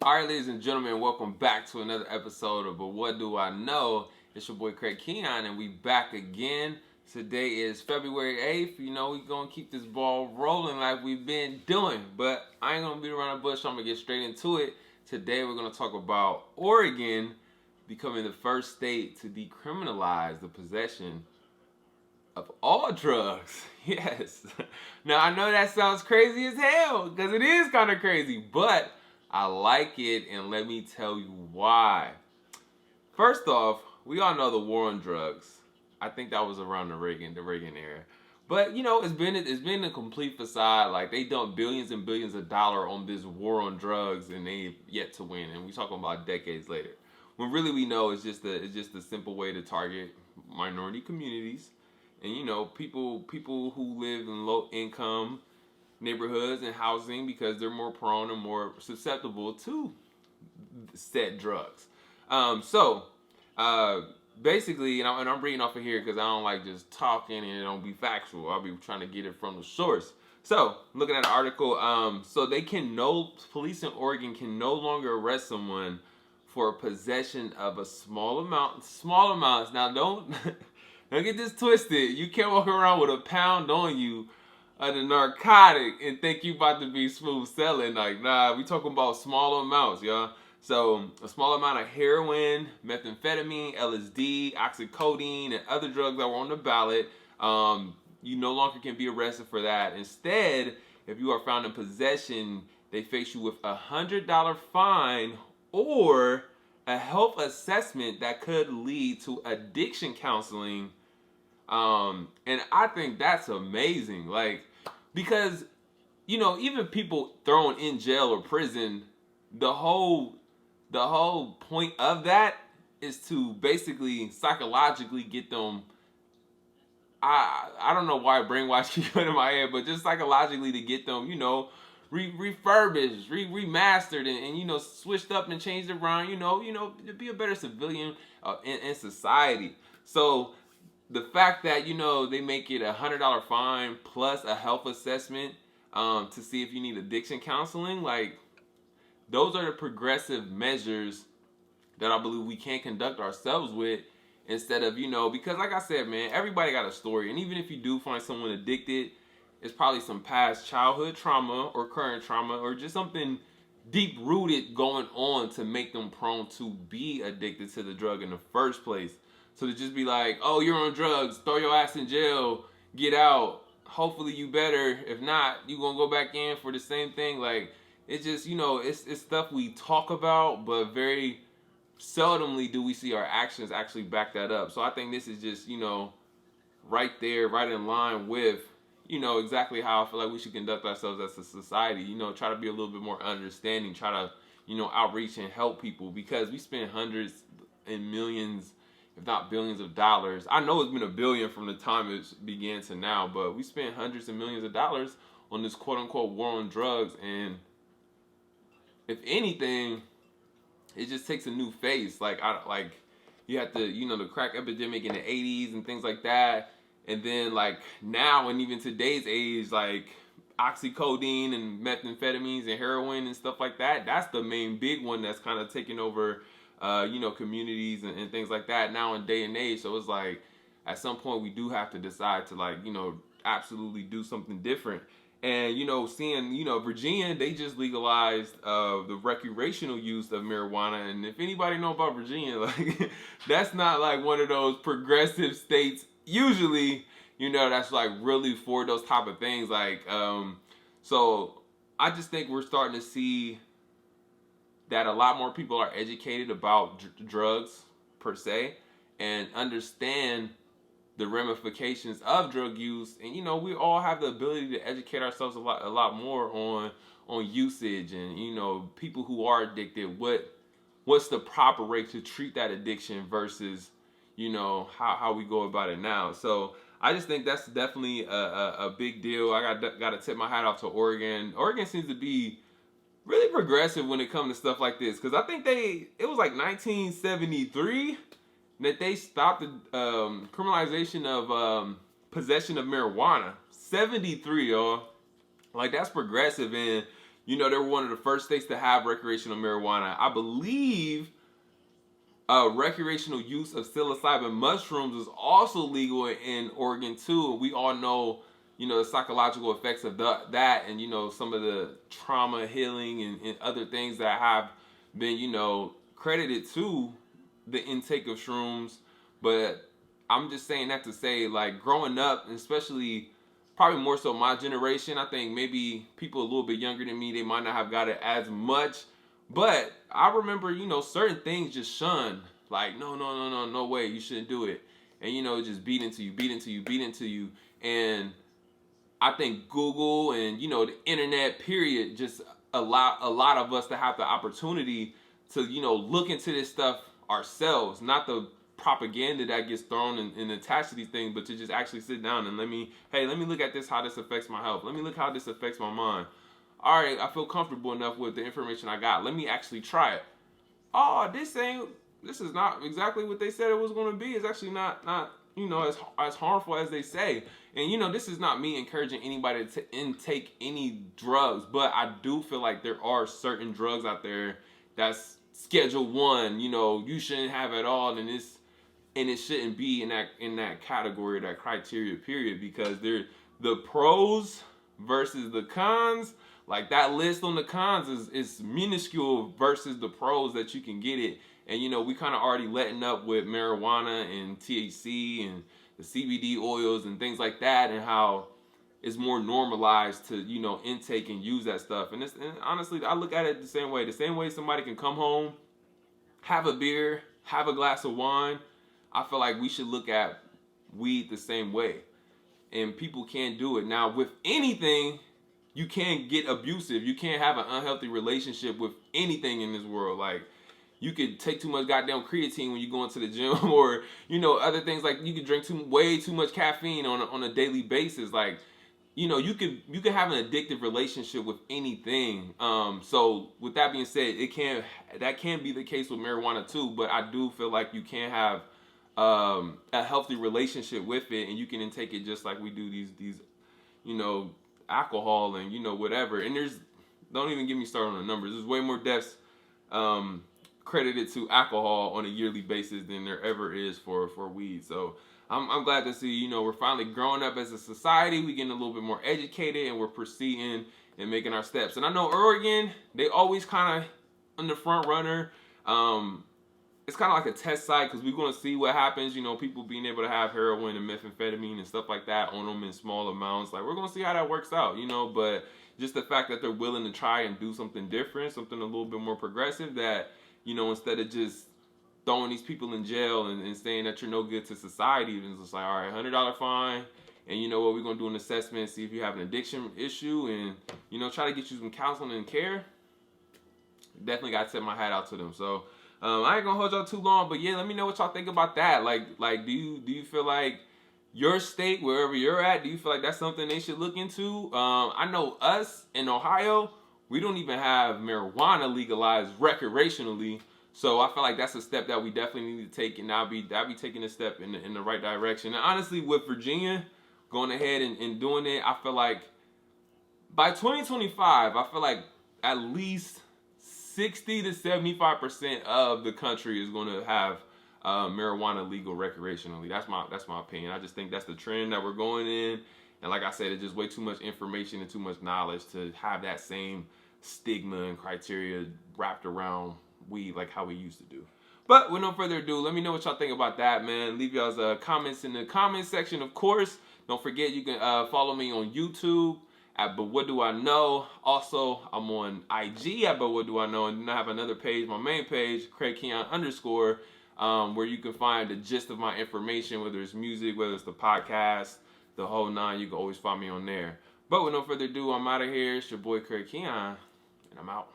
All right, ladies and gentlemen, welcome back to another episode of But What Do I Know? It's your boy Craig Keon, and we back again. Today is February 8th. You know, we're going to keep this ball rolling like we've been doing, but I ain't going to beat around the bush. I'm going to get straight into it. Today, we're going to talk about Oregon becoming the first state to decriminalize the possession of all drugs. Yes. Now, I know that sounds crazy as hell, because it is kind of crazy, but I like it, and let me tell you why. First off, we all know the war on drugs. I think that was around the Reagan era. But you know, it's been a complete facade. Like they dumped billions and billions of dollars on this war on drugs, and they've yet to win. And we're talking about decades later. When really we know it's just a simple way to target minority communities, and you know, people who live in low income neighborhoods and housing because they're more prone and more susceptible to said drugs. So basically, and I'm reading off of here because I don't like just talking and it don't be factual. I'll be trying to get it from the source. So, looking at the article, so police in Oregon can no longer arrest someone for possession of a small amounts. Now, don't get this twisted. You can't walk around with a pound on you of the narcotic and think you about to be smooth selling. Like, nah, we talking about small amounts, y'all. So a small amount of heroin, methamphetamine, LSD, oxycodone, and other drugs that were on the ballot. You no longer can be arrested for that. Instead, if you are found in possession, they face you with $100 fine or a health assessment that could lead to addiction counseling. And I think that's amazing. Like, because, you know, even people thrown in jail or prison, the whole point of that is to basically psychologically get them. I don't know why brainwash keep going in my head, but just psychologically to get them, you know, refurbished, remastered, and you know, switched up and changed around, to be a better civilian in society. So the fact that, you know, they make it $100 fine plus a health assessment to see if you need addiction counseling, like, those are the progressive measures that I believe we can conduct ourselves with, instead of, you know, because like I said, man, everybody got a story. And even if you do find someone addicted, it's probably some past childhood trauma or current trauma or just something deep rooted going on to make them prone to be addicted to the drug in the first place. So to just be like, oh, you're on drugs, throw your ass in jail, get out, hopefully you better. If not, you gonna go back in for the same thing. Like, it's just, you know, it's stuff we talk about, but very seldomly do we see our actions actually back that up. So I think this is just, you know, right there, right in line with, you know, exactly how I feel like we should conduct ourselves as a society. You know, try to be a little bit more understanding, try to, you know, outreach and help people, because we spend hundreds and millions, if not billions of dollars. I know it's been a billion from the time it began to now, but we spend hundreds of millions of dollars on this quote unquote war on drugs. And if anything, it just takes a new face. Like, you had the crack epidemic in the 80s and things like that, and then like now and even today's age, like oxycodone and methamphetamines and heroin and stuff like that. That's the main big one that's kind of taking over, communities and things like that now in day and age. So it's like at some point we do have to decide to, like, you know, absolutely do something different. And, you know, seeing, you know, Virginia, they just legalized the recreational use of marijuana. And if anybody know about Virginia, like, that's not like one of those progressive states usually, you know, that's like really for those type of things. Like, so I just think we're starting to see that a lot more people are educated about drugs per se and understand the ramifications of drug use. And, you know, we all have the ability to educate ourselves a lot more on usage, and, you know, people who are addicted, what's the proper way to treat that addiction versus, you know, how we go about it now. So I just think that's definitely a big deal. I got to tip my hat off to Oregon. Oregon seems to be really progressive when it comes to stuff like this, because I think it was like 1973 that they stopped the criminalization of possession of marijuana. 73, y'all. Like, that's progressive. And, they were one of the first states to have recreational marijuana. I believe recreational use of psilocybin mushrooms is also legal in Oregon too. We all know, the psychological effects of that, and some of the trauma healing and other things that have been, credited to the intake of shrooms. But I'm just saying that to say, like, growing up, especially probably more so my generation, I think maybe people a little bit younger than me, they might not have got it as much. But I remember, certain things just shunned. Like, no way, you shouldn't do it. And, just beat into you. And I think Google and, the internet, period, just allow a lot of us to have the opportunity to, look into this stuff ourselves. Not the propaganda that gets thrown and attached to these things, but to just actually sit down and let me look at this, how this affects my health. Let me look how this affects my mind. All right, I feel comfortable enough with the information I got. Let me actually try it. Oh, this is not exactly what they said it was going to be. It's actually not as harmful as they say. And this is not me encouraging anybody to intake any drugs, but I do feel like there are certain drugs out there that's Schedule 1. You shouldn't have at all, and it shouldn't be in that category, that criteria, period, because they're the pros versus the cons. Like, that list on the cons is minuscule versus the pros that you can get it. And we kind of already letting up with marijuana and THC and the CBD oils and things like that, and how it's more normalized to intake and use that stuff. And honestly, I look at it the same way somebody can come home, have a beer, have a glass of wine. I feel like we should look at weed the same way, and people can't do it. Now, with anything, you can't get abusive. You can't have an unhealthy relationship with anything in this world. Like, you could take too much goddamn creatine when you go into the gym, or other things. Like, you could drink way too much caffeine on a daily basis. Like, you could have an addictive relationship with anything. So with that being said, that can be the case with marijuana too. But I do feel like you can have a healthy relationship with it, and you can intake it just like we do these alcohol and whatever. And don't even get me started on the numbers. There's way more deaths credited to alcohol on a yearly basis than there ever is for weed. So I'm glad to see we're finally growing up as a society. We're getting a little bit more educated, and we're proceeding and making our steps. And I know Oregon, they always kind of on the front runner. It's kind of like a test site, because we're going to see what happens. People being able to have heroin and methamphetamine and stuff like that on them in small amounts. Like, we're going to see how that works out, but just the fact that they're willing to try and do something different, something a little bit more progressive, that, instead of just throwing these people in jail and saying that you're no good to society, it's just like, all right, $100 fine. And you know what, we're going to do an assessment, see if you have an addiction issue, and, try to get you some counseling and care. Definitely got to tip my hat out to them. So, I ain't gonna hold y'all too long, but yeah, let me know what y'all think about that. Like, do you feel like your state, wherever you're at, do you feel like that's something they should look into? I know us in Ohio, we don't even have marijuana legalized recreationally, so I feel like that's a step that we definitely need to take, and I'll be taking a step in the right direction. And honestly, with Virginia going ahead and doing it, I feel like by 2025, I feel like at least 60 to 75% of the country is going to have marijuana legal recreationally. That's my opinion. I just think that's the trend that we're going in. And like I said, it's just way too much information and too much knowledge to have that same stigma and criteria wrapped around weed like how we used to do. But with no further ado, let me know what y'all think about that, man. Leave y'all's comments in the comment section, of course. Don't forget, you can follow me on YouTube at But What Do I Know. Also, I'm on IG at But What Do I Know. And then I have another page, my main page, Craig Keon _ where you can find the gist of my information, whether it's music, whether it's the podcast, the whole nine. You can always find me on there. But with no further ado, I'm out of here. It's your boy Craig Keon, and I'm out.